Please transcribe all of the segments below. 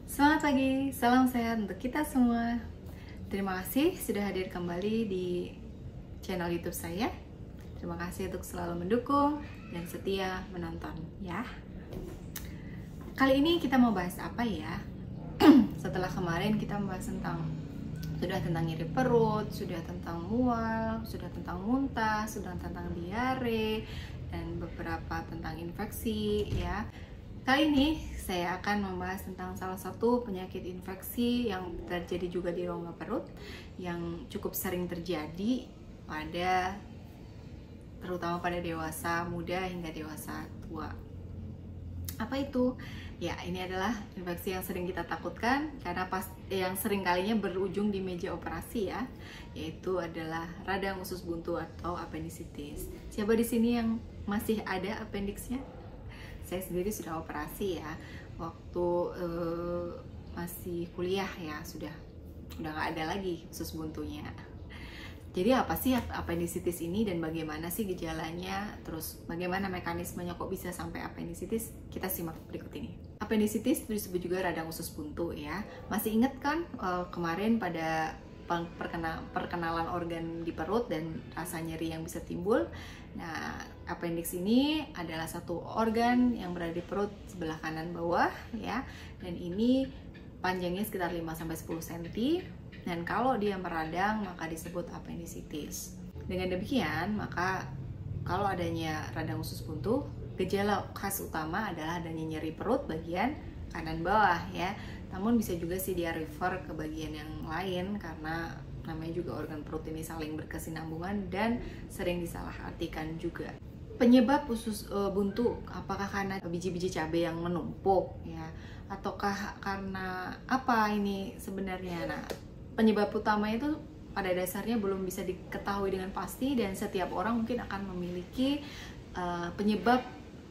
Selamat pagi, salam sehat untuk kita semua. Terima kasih sudah hadir kembali di channel YouTube saya. Terima kasih untuk selalu mendukung dan setia menonton ya. Kali ini kita mau bahas apa ya? Setelah kemarin kita membahas tentang nyeri perut, sudah tentang mual, sudah tentang muntah, sudah tentang diare, dan beberapa tentang infeksi ya. Kali ini saya akan membahas tentang salah satu penyakit infeksi yang terjadi juga di rongga perut, yang cukup sering terjadi terutama pada dewasa muda hingga dewasa tua. Apa itu? Ya, ini adalah infeksi yang sering kita takutkan karena yang sering kalinya berujung di meja operasi ya, yaitu adalah radang usus buntu atau appendicitis. Siapa di sini yang masih ada appendixnya? Saya sendiri sudah operasi ya, waktu masih kuliah ya, sudah nggak ada lagi usus buntunya. Jadi apa sih appendicitis ini dan bagaimana sih gejalanya, terus bagaimana mekanismenya kok bisa sampai appendicitis? Kita simak berikut ini. Appendicitis disebut juga radang usus buntu ya. Masih ingat kan kemarin pada perkenalan organ di perut dan rasa nyeri yang bisa timbul? Nah, appendix ini adalah satu organ yang berada di perut sebelah kanan bawah ya, dan ini panjangnya sekitar 5-10 cm, dan kalau dia meradang maka disebut appendicitis. Dengan demikian, maka kalau adanya radang usus buntu, gejala khas utama adalah adanya nyeri perut bagian kanan bawah ya. Namun bisa juga sih dia refer ke bagian yang lain karena namanya juga organ perut ini saling berkesinambungan dan sering disalahartikan juga. Penyebab usus buntu, apakah karena biji-biji cabai yang menumpuk ya, ataukah karena apa ini sebenarnya? Nah, penyebab utama itu pada dasarnya belum bisa diketahui dengan pasti dan setiap orang mungkin akan memiliki penyebab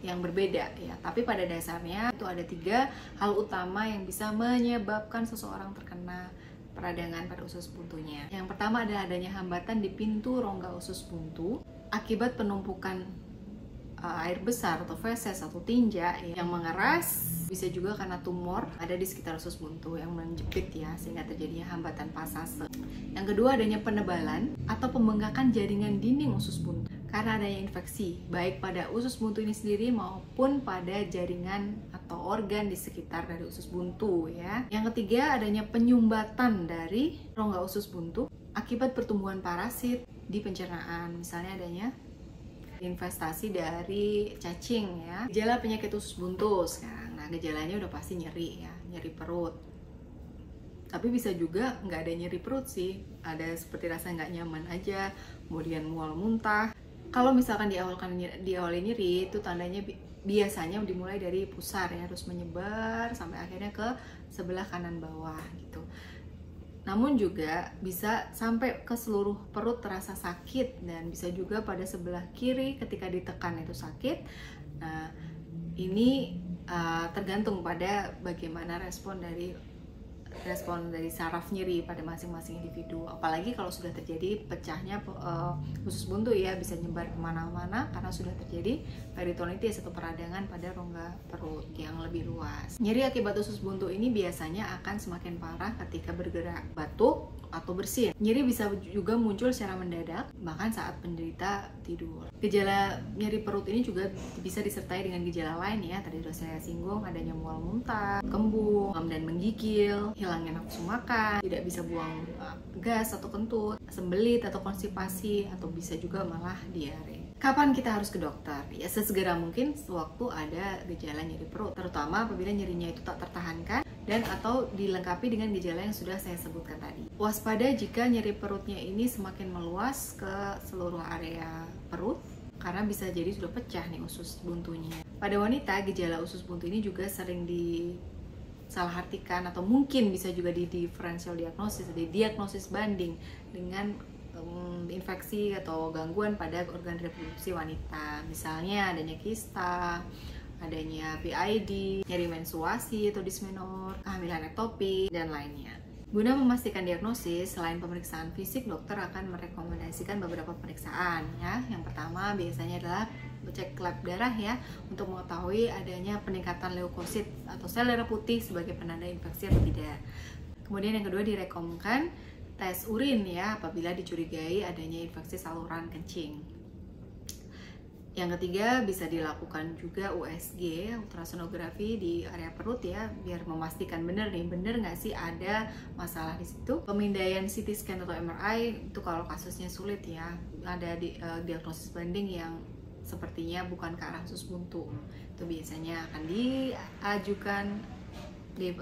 yang berbeda ya, tapi pada dasarnya itu ada 3 hal utama yang bisa menyebabkan seseorang terkena peradangan pada usus buntunya. Yang pertama adalah adanya hambatan di pintu rongga usus buntu akibat penumpukan air besar atau feses atau tinja yang mengeras. Bisa juga karena tumor ada di sekitar usus buntu yang menjepit ya, sehingga terjadinya hambatan pasase. Yang kedua adanya penebalan atau pembengkakan jaringan dinding usus buntu karena adanya infeksi baik pada usus buntu ini sendiri maupun pada jaringan atau organ di sekitar dari usus buntu ya. Yang ketiga adanya penyumbatan dari rongga usus buntu akibat pertumbuhan parasit di pencernaan, misalnya adanya investasi dari cacing ya. Gejala penyakit usus buntu sekarang. Nah, gejalanya udah pasti nyeri ya, nyeri perut. Tapi bisa juga nggak ada nyeri perut sih, ada seperti rasa nggak nyaman aja, kemudian mual muntah. Kalau misalkan diawali nyeri, itu tandanya biasanya dimulai dari pusar ya, terus menyebar sampai akhirnya ke sebelah kanan bawah gitu. Namun juga bisa sampai ke seluruh perut terasa sakit, dan bisa juga pada sebelah kiri ketika ditekan itu sakit. Nah, ini tergantung pada bagaimana respon dari saraf nyeri pada masing-masing individu. Apalagi kalau sudah terjadi pecahnya usus buntu ya, bisa nyebar kemana-mana karena sudah terjadi peritonitis atau peradangan pada rongga perut yang lebih luas. Nyeri akibat usus buntu ini biasanya akan semakin parah ketika bergerak, batuk, atau bersin. Nyeri bisa juga muncul secara mendadak, bahkan saat penderita tidur. Gejala nyeri perut ini juga bisa disertai dengan gejala lain ya. Tadi sudah saya singgung, adanya mual muntah, kembung, dan menggigil, hilangnya nafsu makan, tidak bisa buang gas atau kentut, sembelit atau konstipasi, atau bisa juga malah diare. Kapan kita harus ke dokter? Ya sesegera mungkin sewaktu ada gejala nyeri perut, terutama apabila nyerinya itu tak tertahankan dan atau dilengkapi dengan gejala yang sudah saya sebutkan tadi. Waspada jika nyeri perutnya ini semakin meluas ke seluruh area perut karena bisa jadi sudah pecah nih usus buntunya. Pada wanita, gejala usus buntu ini juga sering disalahartikan atau mungkin bisa juga di differential diagnosis banding dengan infeksi atau gangguan pada organ reproduksi wanita. Misalnya adanya kista, adanya PID, nyeri menstruasi atau dismenor, kehamilan ektopik, dan lainnya. Guna memastikan diagnosis, selain pemeriksaan fisik, dokter akan merekomendasikan beberapa pemeriksaan ya. Yang pertama biasanya adalah cek lab darah ya, untuk mengetahui adanya peningkatan leukosit atau sel darah putih sebagai penanda infeksi atau tidak. Kemudian yang kedua direkomendasikan tes urin ya apabila dicurigai adanya infeksi saluran kencing. Yang ketiga bisa dilakukan juga USG, ultrasonografi di area perut ya, biar memastikan benar nggak sih ada masalah di situ. Pemindaian CT scan atau MRI itu kalau kasusnya sulit ya, ada diagnosis banding yang sepertinya bukan ke arah usus buntu, itu biasanya akan diajukan di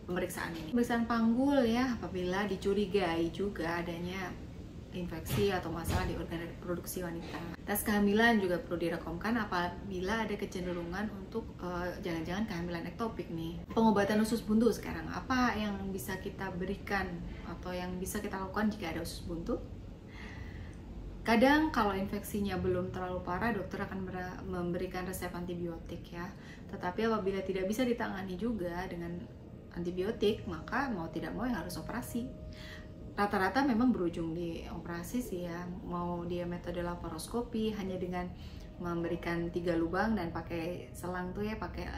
pemeriksaan ini. Pemeriksaan panggul ya apabila dicurigai juga adanya infeksi atau masalah di organ reproduksi wanita. Tes kehamilan juga perlu direkomendasikan apabila ada kecenderungan untuk jangan-jangan kehamilan ektopik nih. Pengobatan usus buntu sekarang, apa yang bisa kita berikan atau yang bisa kita lakukan jika ada usus buntu? Kadang kalau infeksinya belum terlalu parah, dokter akan memberikan resep antibiotik ya. Tetapi apabila tidak bisa ditangani juga dengan antibiotik, maka mau tidak mau harus operasi. Rata-rata memang berujung di operasi sih ya, mau dia metode laparoskopi hanya dengan memberikan 3 lubang dan pakai selang tuh ya, pakai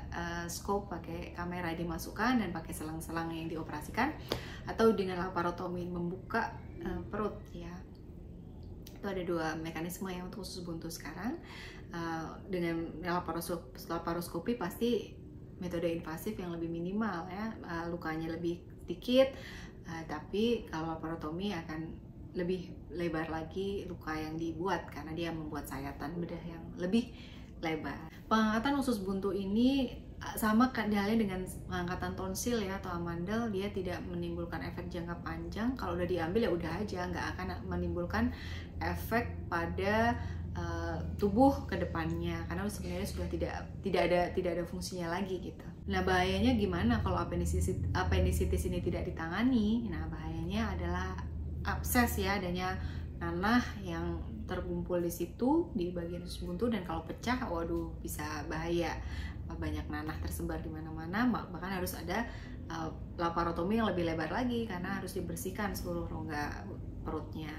scope, pakai kamera dimasukkan dan pakai selang-selang yang dioperasikan, atau dengan laparotomi membuka perut ya. Itu ada 2 mekanisme yang untuk usus buntu sekarang. Dengan laparoskopi pasti metode invasif yang lebih minimal ya, lukanya lebih sedikit. Tapi kalau laparotomi akan lebih lebar lagi luka yang dibuat karena dia membuat sayatan bedah yang lebih lebar. Pengangkatan usus buntu ini sama halnya dengan pengangkatan tonsil ya atau amandel, dia tidak menimbulkan efek jangka panjang. Kalau udah diambil ya udah aja, nggak akan menimbulkan efek pada tubuh ke depannya karena sebenarnya sudah tidak ada fungsinya lagi gitu. Nah, bahayanya gimana kalau appendicitis ini tidak ditangani? Nah, bahayanya adalah abses ya, adanya nanah yang terkumpul di situ di bagian usus buntu, dan kalau pecah waduh bisa bahaya. Banyak nanah tersebar di mana-mana, bahkan harus ada laparotomi yang lebih lebar lagi karena harus dibersihkan seluruh rongga perutnya.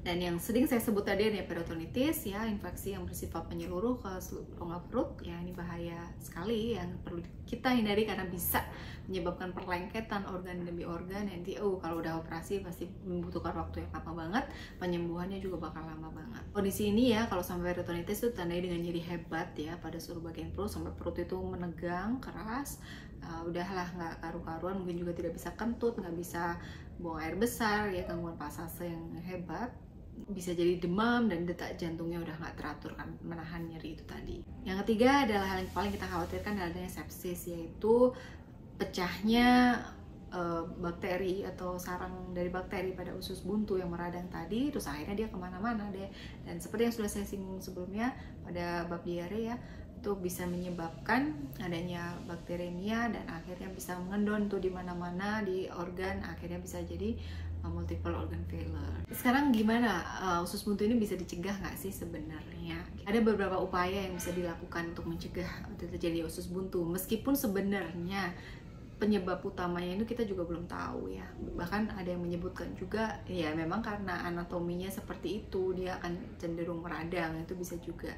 Dan yang sering saya sebut tadi ada peritonitis ya, infeksi yang bersifat menyeluruh ke seluruh rongga perut ya, ini bahaya sekali yang perlu kita hindari karena bisa menyebabkan perlengketan organ demi organ. Nanti kalau udah operasi pasti membutuhkan waktu yang lama banget, penyembuhannya juga bakal lama banget. Kondisi ini ya kalau sampai peritonitis itu tandai dengan nyeri hebat ya pada seluruh bagian perut, sampai perut itu menegang keras. Udahlah nggak karu-karuan, mungkin juga tidak bisa kentut, nggak bisa buang air besar ya, gangguan pasase yang hebat, bisa jadi demam dan detak jantungnya udah nggak teratur kan, menahan nyeri itu tadi. Yang ketiga adalah hal yang paling kita khawatirkan adanya sepsis, yaitu pecahnya bakteri atau sarang dari bakteri pada usus buntu yang meradang tadi, terus akhirnya dia kemana-mana deh. Dan seperti yang sudah saya singgung sebelumnya pada bab diare ya, itu bisa menyebabkan adanya bakteremia dan akhirnya bisa mengendon tuh di mana-mana di organ, akhirnya bisa jadi multiple organ failure. Sekarang gimana usus buntu ini bisa dicegah nggak sih sebenarnya? Ada beberapa upaya yang bisa dilakukan untuk mencegah terjadi usus buntu, meskipun sebenarnya penyebab utamanya itu kita juga belum tahu ya. Bahkan ada yang menyebutkan juga ya memang karena anatominya seperti itu dia akan cenderung meradang, itu bisa juga.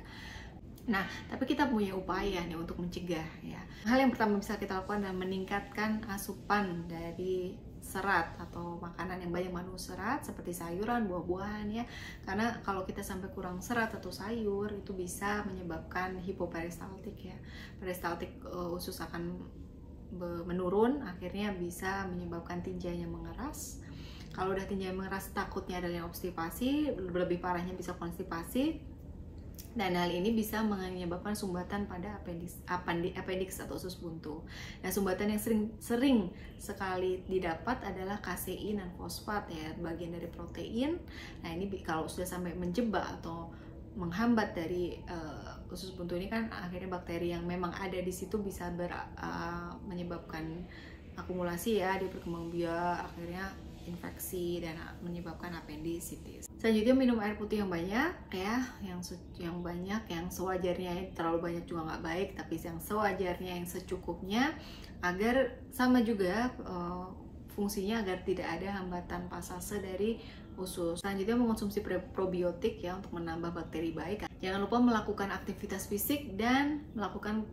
Nah, tapi kita punya upaya nih untuk mencegah ya. Hal yang pertama bisa kita lakukan adalah meningkatkan asupan dari serat atau makanan yang banyak mengandung serat seperti sayuran, buah-buahan ya. Karena kalau kita sampai kurang serat atau sayur itu bisa menyebabkan hipoperistaltik ya. Peristaltik usus akan menurun, akhirnya bisa menyebabkan tinjanya mengeras. Kalau udah tinjanya mengeras takutnya adanya obstipasi, lebih parahnya bisa konstipasi. Dan hal ini bisa menyebabkan sumbatan pada appendix atau usus buntu. Nah, sumbatan yang sering sekali didapat adalah kasein dan fosfat ya, bagian dari protein. Nah, ini kalau sudah sampai menjebak atau menghambat dari usus buntu ini kan akhirnya bakteri yang memang ada di situ bisa menyebabkan akumulasi ya di perkembang biak, akhirnya infeksi dan menyebabkan appendicitis. Selanjutnya minum air putih yang banyak ya, yang banyak, yang sewajarnya. Terlalu banyak juga nggak baik, tapi yang sewajarnya, yang secukupnya, agar sama juga fungsinya agar tidak ada hambatan pasase dari usus. Selanjutnya mengonsumsi probiotik ya untuk menambah bakteri baik. Jangan lupa melakukan aktivitas fisik dan melakukan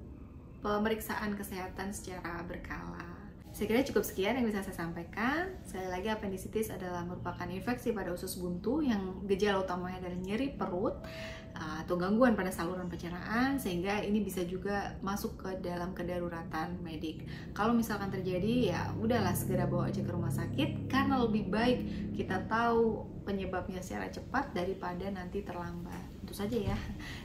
pemeriksaan kesehatan secara berkala. Saya kira cukup sekian yang bisa saya sampaikan. Sekali lagi, apendisitis adalah merupakan infeksi pada usus buntu yang gejala utamanya adalah nyeri perut atau gangguan pada saluran pencernaan, sehingga ini bisa juga masuk ke dalam kedaruratan medik. Kalau misalkan terjadi, ya udahlah segera bawa aja ke rumah sakit, karena lebih baik kita tahu penyebabnya secara cepat daripada nanti terlambat. Tentu saja ya,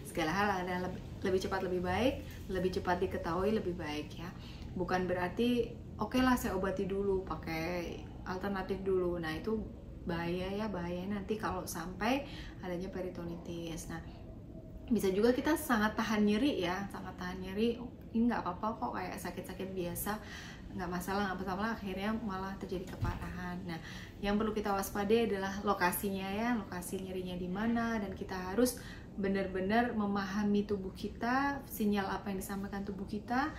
segala hal adalah lebih cepat lebih baik, lebih cepat diketahui lebih baik ya. Bukan berarti oke lah saya obati dulu, pakai alternatif dulu. Nah itu bahaya ya, bahaya nanti kalau sampai adanya peritonitis. Nah bisa juga kita sangat tahan nyeri ya, sangat tahan nyeri, ini nggak apa-apa kok, kayak sakit-sakit biasa, nggak masalah, akhirnya malah terjadi keparahan. Nah yang perlu kita waspadai adalah lokasinya ya, lokasi nyerinya di mana, dan kita harus benar-benar memahami tubuh kita, sinyal apa yang disampaikan tubuh kita,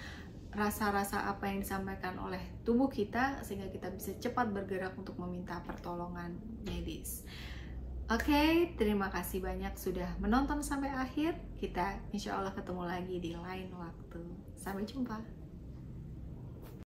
rasa-rasa apa yang disampaikan oleh tubuh kita, sehingga kita bisa cepat bergerak untuk meminta pertolongan medis. Oke, terima kasih banyak sudah menonton sampai akhir. Kita insya Allah ketemu lagi di lain waktu. Sampai jumpa.